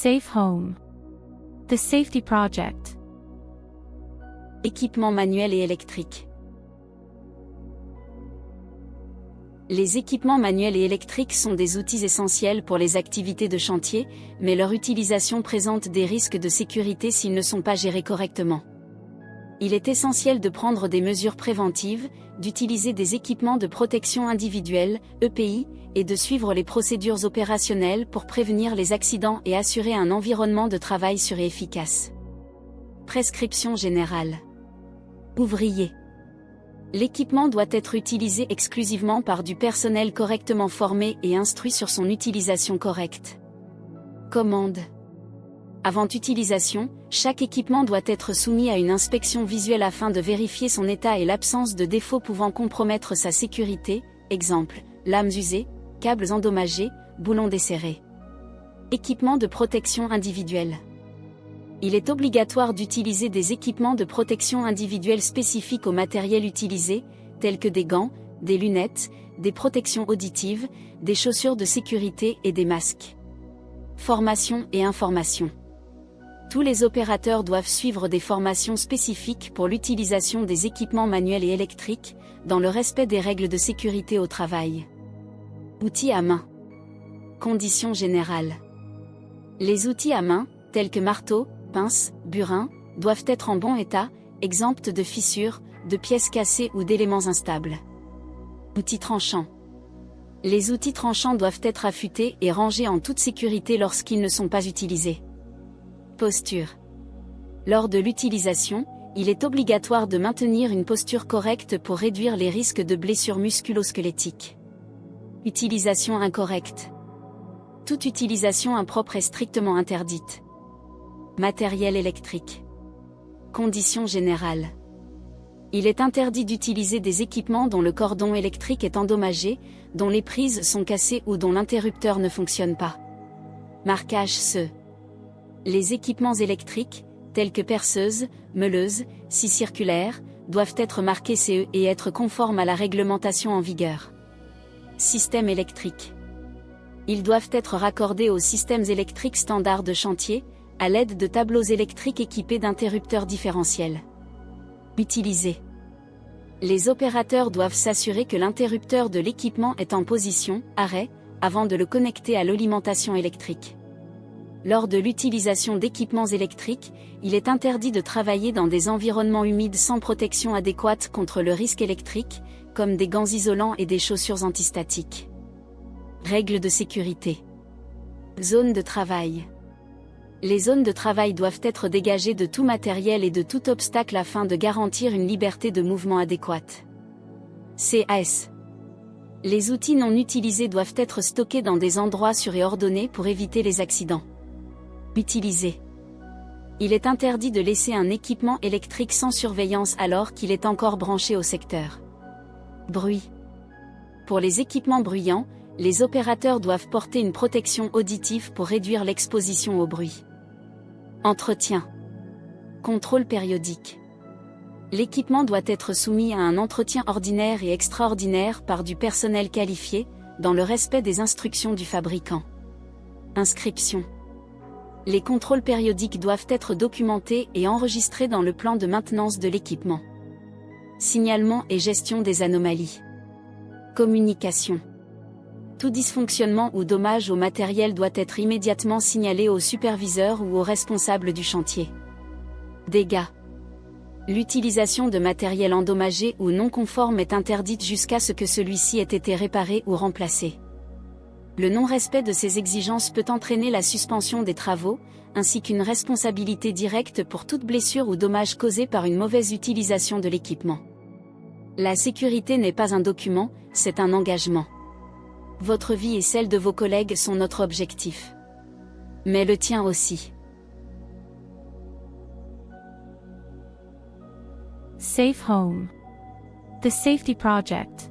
Safe Home. The Safety Project. Équipements manuels et électriques. Les équipements manuels et électriques sont des outils essentiels pour les activités de chantier, mais leur utilisation présente des risques de sécurité s'ils ne sont pas gérés correctement. Il est essentiel de prendre des mesures préventives, d'utiliser des équipements de protection individuelle, EPI, et de suivre les procédures opérationnelles pour prévenir les accidents et assurer un environnement de travail sûr et efficace. Prescription générale. Ouvrier. L'équipement doit être utilisé exclusivement par du personnel correctement formé et instruit sur son utilisation correcte. Commande. Avant utilisation, chaque équipement doit être soumis à une inspection visuelle afin de vérifier son état et l'absence de défauts pouvant compromettre sa sécurité, exemple, lames usées, câbles endommagés, boulons desserrés. Équipement de protection individuelle. Il est obligatoire d'utiliser des équipements de protection individuelle spécifiques au matériel utilisé, tels que des gants, des lunettes, des protections auditives, des chaussures de sécurité et des masques. Formation et information. Tous les opérateurs doivent suivre des formations spécifiques pour l'utilisation des équipements manuels et électriques, dans le respect des règles de sécurité au travail. Outils à main. Conditions générales. Les outils à main, tels que marteau, pince, burin, doivent être en bon état, exempts de fissures, de pièces cassées ou d'éléments instables. Outils tranchants. Les outils tranchants doivent être affûtés et rangés en toute sécurité lorsqu'ils ne sont pas utilisés. Posture. Lors de l'utilisation, il est obligatoire de maintenir une posture correcte pour réduire les risques de blessures musculo-squelettiques. Utilisation incorrecte. Toute utilisation impropre est strictement interdite. Matériel électrique. Conditions générales. Il est interdit d'utiliser des équipements dont le cordon électrique est endommagé, dont les prises sont cassées ou dont l'interrupteur ne fonctionne pas. Marquage CE. Les équipements électriques, tels que perceuses, meuleuses, scies circulaires, doivent être marqués CE et être conformes à la réglementation en vigueur. Système électrique. Ils doivent être raccordés aux systèmes électriques standards de chantier, à l'aide de tableaux électriques équipés d'interrupteurs différentiels. Utiliser. Les opérateurs doivent s'assurer que l'interrupteur de l'équipement est en position arrêt, avant de le connecter à l'alimentation électrique. Lors de l'utilisation d'équipements électriques, il est interdit de travailler dans des environnements humides sans protection adéquate contre le risque électrique, comme des gants isolants et des chaussures antistatiques. Règles de sécurité. Zone de travail. Les zones de travail doivent être dégagées de tout matériel et de tout obstacle afin de garantir une liberté de mouvement adéquate. CAS. Les outils non utilisés doivent être stockés dans des endroits sûrs et ordonnés pour éviter les accidents. Utiliser. Il est interdit de laisser un équipement électrique sans surveillance alors qu'il est encore branché au secteur. Bruit. Pour les équipements bruyants, les opérateurs doivent porter une protection auditive pour réduire l'exposition au bruit. Entretien. Contrôle périodique. L'équipement doit être soumis à un entretien ordinaire et extraordinaire par du personnel qualifié, dans le respect des instructions du fabricant. Inscription. Les contrôles périodiques doivent être documentés et enregistrés dans le plan de maintenance de l'équipement. Signalement et gestion des anomalies. Communication. Tout dysfonctionnement ou dommage au matériel doit être immédiatement signalé au superviseur ou au responsable du chantier. Dégâts. L'utilisation de matériel endommagé ou non conforme est interdite jusqu'à ce que celui-ci ait été réparé ou remplacé. Le non-respect de ces exigences peut entraîner la suspension des travaux, ainsi qu'une responsabilité directe pour toute blessure ou dommage causé par une mauvaise utilisation de l'équipement. La sécurité n'est pas un document, c'est un engagement. Votre vie et celle de vos collègues sont notre objectif. Mais le tien aussi. Safe Home. The Safety Project.